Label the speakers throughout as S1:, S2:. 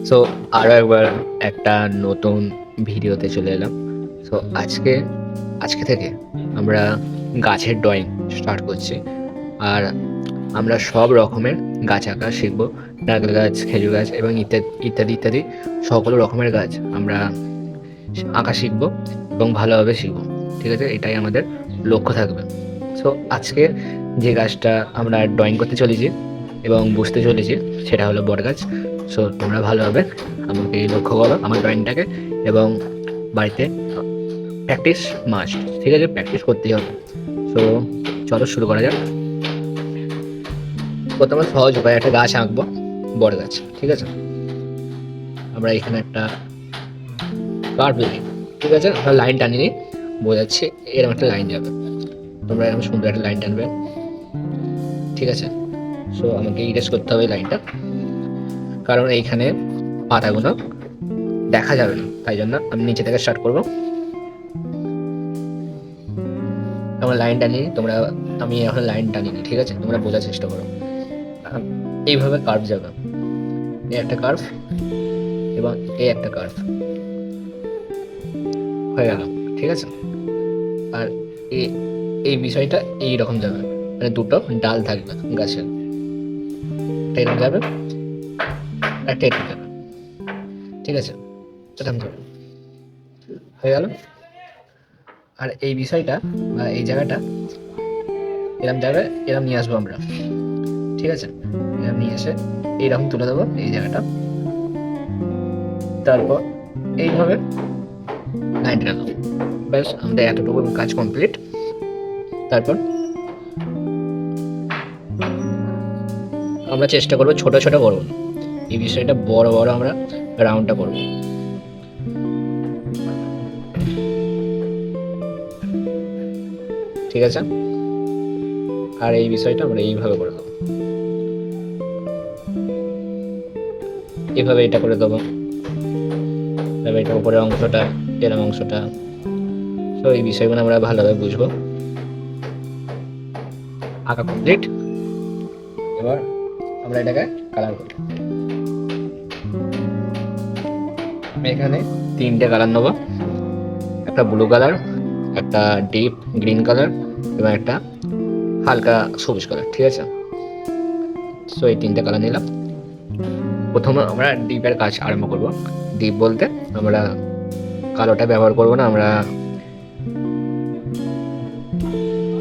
S1: So আরও একবার একটা নতুন ভিডিওতে চলে এলাম। সো আজকে থেকে আমরা গাছের ড্রয়িং স্টার্ট করছি। আর আমরা সব রকমের গাছ আঁকা শিখব। নারকেল গাছ, খেজুর গাছ এবং ইত্যাদি ইত্যাদি সকল রকমের গাছ আমরা আঁকা শিখব এবং ভালোভাবে শিখব। ঠিক আছে? এটাই আমাদের লক্ষ্য থাকবে। সো আজকে যে গাছটা আমরা ড্রয়িং করতে চলেছি এবং বুঝতে চলেছি সেটা হলো বটগাছ। সো তোমরা ভালোভাবে আমাকে লক্ষ্য করো আমার ড্রয়িংটাকে, এবং বাড়িতে প্র্যাকটিস মাস্ট। ঠিক আছে? প্র্যাকটিস করতেই হবে। সো চলো শুরু করা যাক। প্রথমে সহজ উপায়, একটা গাছ আঁকবো, বটগাছ। ঠিক আছে? আমরা এখানে একটা কার্ভ লাইন, ঠিক আছে, আমরা লাইন টানিয়ে নিই, বোঝাচ্ছি এরকম একটা লাইন যাবে। তোমরা এরকম সুন্দর একটা লাইন টানবে। ঠিক আছে? সো আমাকে ইরেজ করতে হবে এই লাইনটা, কারণ এইখানে পাতাগুলো দেখা যাবে না, তাই জন্য আমি নিচে থেকে স্টার্ট করবো। আমরা লাইন টানিয়ে আমি এখন লাইন টানিনি। ঠিক আছে? তোমরা বোঝার চেষ্টা করো। এইভাবে কার্ভ যাবে, এই একটা কার্ভ এবং এই একটা কার্ভ হয়ে গেল। ঠিক আছে? আর এই এই বিষয়টা এইরকম যাবে, মানে দুটো ডাল থাকবে গাছের, একটা এরকম যাবে, একটা এরকম যাবে। ঠিক আছে? এরকম যাবে, হয়ে গেল। আর এই বিষয়টা বা এই জায়গাটা এরম যাবে, এরম নিয়ে আসবো আমরা। ঠিক আছে? এরম নিয়ে এসে এইরকম তুলে দেবো এই জায়গাটা। তারপর এইভাবে লাইন টানলাম। ব্যাস, আমাদের এতটুকু কাজ কমপ্লিট। তারপর আমরা চেষ্টা করবো ছোট ছোট করবো না, এই বিষয়টা বড় বড় আমরা রাউন্ডটা করবো। ঠিক আছে? আর এই বিষয়টা আমরা এইভাবে করে দেবো, এইভাবে এটা করে দেবো। তারপর এটা উপরের অংশটা, এরম অংশটা। তো এই বিষয়গুলো আমরা ভালোভাবে বুঝবো। আঁকা কমপ্লিট। এবার আমরা এটাকে কালার করব। আমি এখানে তিনটে কালার নেবো, একটা ব্লু কালার, একটা ডিপ গ্রিন কালার এবং একটা হালকা সবুজ কালার। ঠিক আছে? সো এই তিনটে কালার নিলাম। প্রথমে আমরা ডিপের কাজ আরম্ভ করব। ডিপ বলতে আমরা কালোটা ব্যবহার করব না, আমরা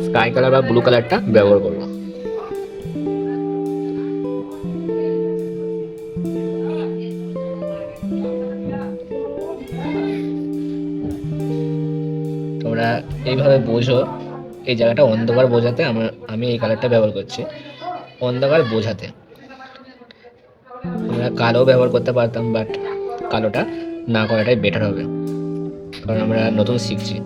S1: স্কাই কালার বা ব্লু কালারটা ব্যবহার করব। তোমরা এইভাবে বোঝো, এই জায়গাটা অন্ধকার বোঝাতে আমি এই কালারটা ব্যবহার করছি, অন্ধকার বোঝাতে। আমরা কালো ব্যবহার করতে পারতাম, বাট কালোটা না করাটাই বেটার হবে, কারণ আমরা নতুন শিখছি।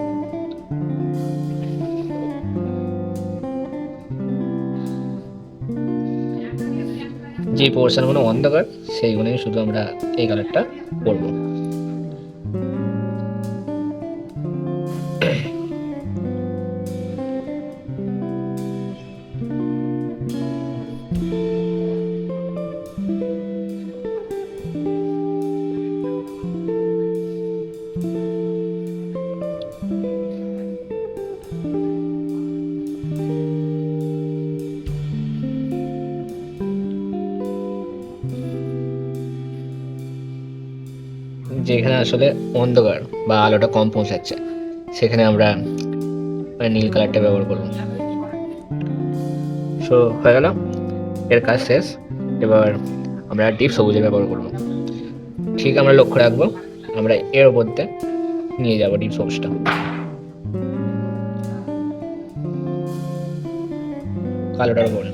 S1: যে পোর্শনগুলো অন্ধকার সেইগুলোই শুধু আমরা এই কালারটা করবো। যেখানে আসলে অন্ধকার বা আলোটা কম পৌঁছাচ্ছে সেখানে আমরা নীল কালারটা ব্যবহার করব। সো হয়ে গেল, এর কাজ শেষ। এবার আমরা ডিপ সবুজে ব্যবহার করব। ঠিক আমরা লক্ষ্য রাখবো, আমরা এর ওপর দিয়ে নিয়ে যাবো ডিপ সবুজটা। কালোটার উপরে,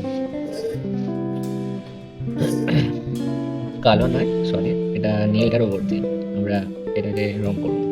S1: কালো নয়, সরি, এটা নীলটার উপর দিয়ে আমরা এটাকে রং করবো।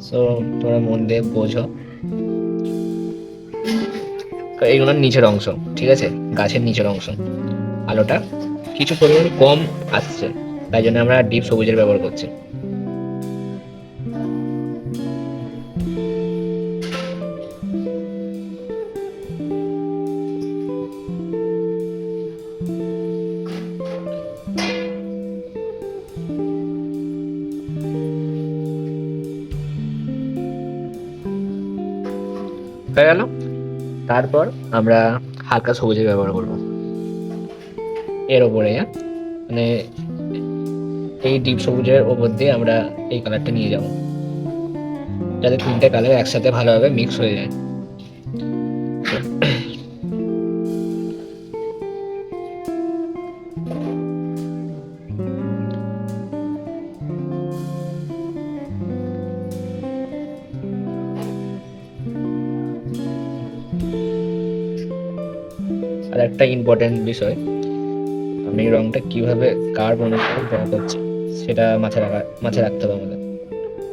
S1: সো তোমরা মন দিয়ে বোঝো। এইগুলোর নিচের অংশ, ঠিক আছে, গাছের নিচের অংশ আলোটা কিছু পরিমাণ কম আসছে, তাই জন্য আমরা ডিপ সবুজের ব্যবহার করছি। হয়ে গেল। তারপর আমরা হালকা সবুজের ব্যবহার করব এর ওপরে, মানে এই ডিপ সবুজের ওপর দিয়ে আমরা এই কালারটা নিয়ে যাব, যাতে তিনটে কালার একসাথে ভালোভাবে মিক্স হয়ে যায়। আর একটা ইম্পর্টেন্ট বিষয়, আমি রংটা কিভাবে কার্ভ অনুযায়ী ড্র করছি সেটা মাথায় রাখতে হবে আমাদের।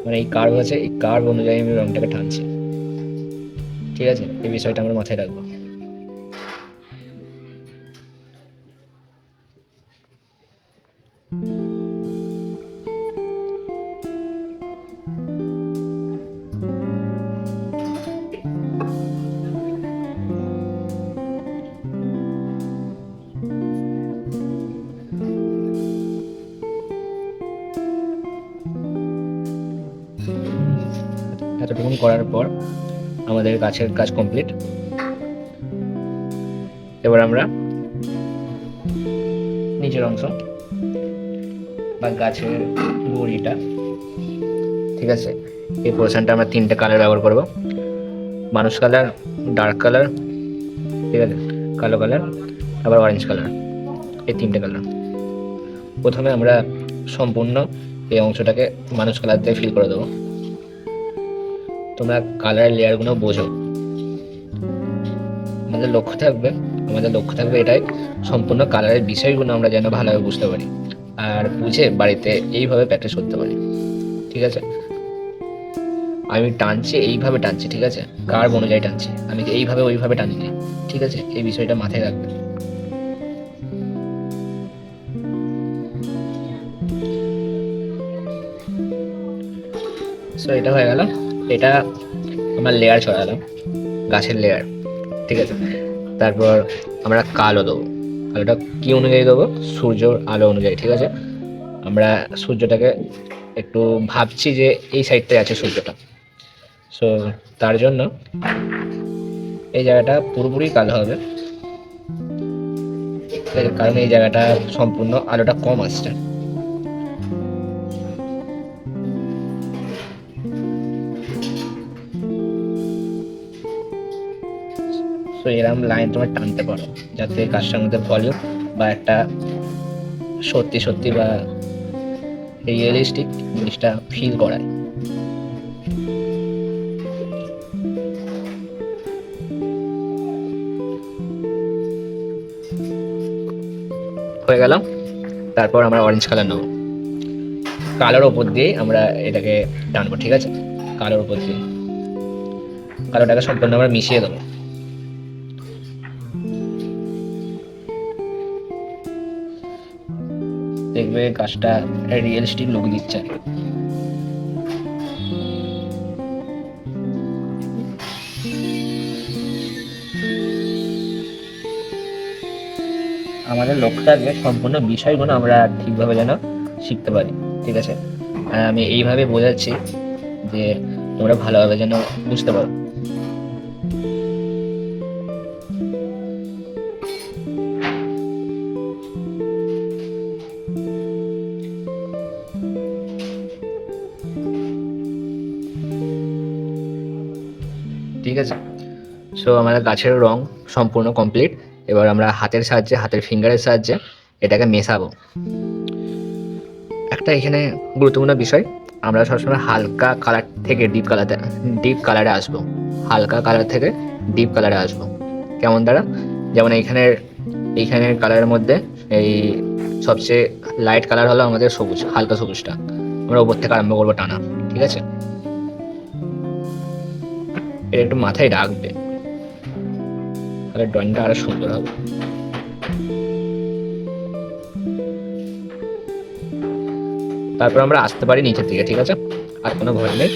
S1: মানে এই কার্ভ আছে, এই কার্ভ অনুযায়ী আমি রংটাকে টানছি, ঠিক আছে, এই বিষয়টা আমরা মাথায় রাখবো। এতটুকুন করার পর আমাদের গাছের কাজ কমপ্লিট। এবার আমরা নিচের অংশ বা গাছের গুঁড়িটা, ঠিক আছে, এই পোর্শনটা আমরা তিনটে কালার ব্যবহার করব, মানুষ কালার, ডার্ক কালার, ঠিক আছে, কালো কালার, আবার অরেঞ্জ কালার, এই তিনটে কালার। প্রথমে আমরা সম্পূর্ণ এই অংশটাকে মানুষ কালার দিয়ে ফিল করে দেবো। তোমরা কালারের লেয়ারগুলো বোঝো। আমাদের লক্ষ্য থাকবে এটাই, সম্পূর্ণ কালারের বিষয়গুলো আমরা যেন ভালোভাবে বুঝতে পারি আর বুঝে বাড়িতে এইভাবে প্র্যাকটিস করতে পারি, ঠিক আছে। আমি টানছি, এইভাবে টানছি, ঠিক আছে, কার্ভ অনুযায়ী টানছি, আমি এইভাবে ওইভাবে টানিনি, ঠিক আছে, এই বিষয়টা মাথায় রাখবে। সো এটা হয়ে গেল। এটা আমরা লেয়ার ছড়ালাম, গাছের লেয়ার, ঠিক আছে। তারপর আমরা কালো দেবো। কালোটা কি অনুযায়ী দেবো? সূর্যর আলো অনুযায়ী, ঠিক আছে। আমরা সূর্যটাকে একটু ভাবছি যে এই সাইডটায় আছে সূর্যটা, সো তার জন্য এই জায়গাটা পুরোপুরি কালো হবে, কারণ এই জায়গাটা সম্পূর্ণ আলোটা কম আসছে। সো এরকম লাইন তোমরা টানতে পারো যাতে কাজটার মধ্যে ভলিউম বা একটা সত্যি বা রিয়েলিস্টিক জিনিসটা ফিল করায়। হয়ে গেল। তারপর আমরা অরেঞ্জ কালার নেবো, কালোর ওপর দিয়ে আমরা এটাকে টানবো, ঠিক আছে, কালোর ওপর দিয়ে কালোটাকে সম্পূর্ণ আমরা মিশিয়ে দেবো। দেখবে গাছটা রিয়েলিস্টিক লুক দিচ্ছে। আমাদের লক্ষ্য থাকবে সম্পূর্ণ বিষয়গুলো আমরা ঠিকভাবে যেন শিখতে পারি, ঠিক আছে। আমি এইভাবে বোঝাচ্ছি যে তোমরা ভালোভাবে যেন বুঝতে পারো। ঠিক আছে, সো আমাদের গাছের রং সম্পূর্ণ কমপ্লিট। এবার আমরা হাতের সাহায্যে, হাতের ফিঙ্গারের সাহায্যে এটাকে মেশাবো। একটা এখানে গুরুত্বপূর্ণ বিষয়, আমরা সবসময় হালকা কালার থেকে ডিপ কালারে আসবো, হালকা কালার থেকে ডিপ কালারে আসবো। কেমন দ্বারা? যেমন এইখানের কালারের মধ্যে এই সবচেয়ে লাইট কালার হলো আমাদের সবুজ, হালকা সবুজটা আমরা ওপর থেকে আরম্ভ করবো টানা, ঠিক আছে। এটা একটু মাথায় রাখবে, তাহলে ড্রয়িংটা আরো সুন্দর হবে। তারপর আমরা আসতে পারি নিচের দিকে, ঠিক আছে? আর কোনো ভয় নেই।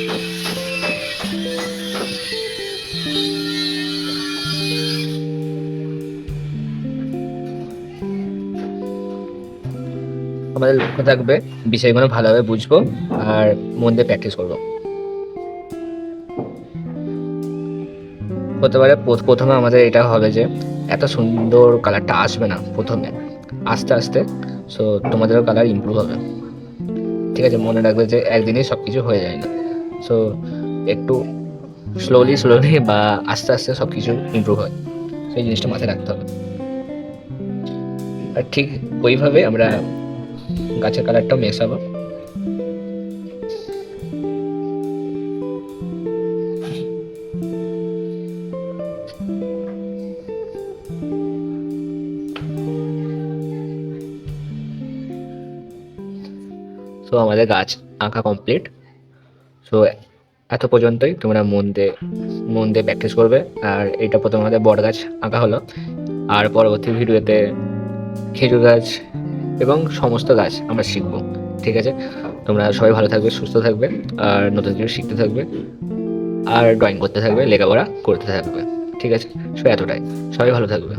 S1: আমাদের লক্ষ্য থাকবে বিষয়গুলো ভালোভাবে বুঝবো আর মন দিয়ে প্র্যাকটিস করবো। হতে পারে প্রথমে আমাদের এটা হবে যে এত সুন্দর কালারটা আসবে না প্রথমে, আস্তে আস্তে সো তোমাদেরও কালার ইমপ্রুভ হবে, ঠিক আছে? মনে রাখবে যে একদিনেই সব কিছু হয়ে যায় না, সো একটু স্লোলি স্লোলি বা আস্তে আস্তে সব কিছু ইমপ্রুভ হয়, সেই জিনিসটা মাথায় রাখতে হবে। আর ঠিক ওইভাবে আমরা গাছের কালারটাও মেশাবো। সো আমাদের গাছ আঁকা কমপ্লিট। সো এত পর্যন্তই, তোমরা মন দিয়ে প্র্যাকটিস করবে। আর এটা প্রথম আমাদের বট গাছ আঁকা হলো, আর পরবর্তী ভিডিওতে খেজুর গাছ এবং সমস্ত গাছ আমরা শিখবো, ঠিক আছে? তোমরা সবাই ভালো থাকবে, সুস্থ থাকবে, আর নতুন কিছু শিখতে থাকবে, আর ড্রয়িং করতে থাকবে, লেখাপড়া করতে থাকবে, ঠিক আছে? সো এতটাই, সবাই ভালো থাকবে।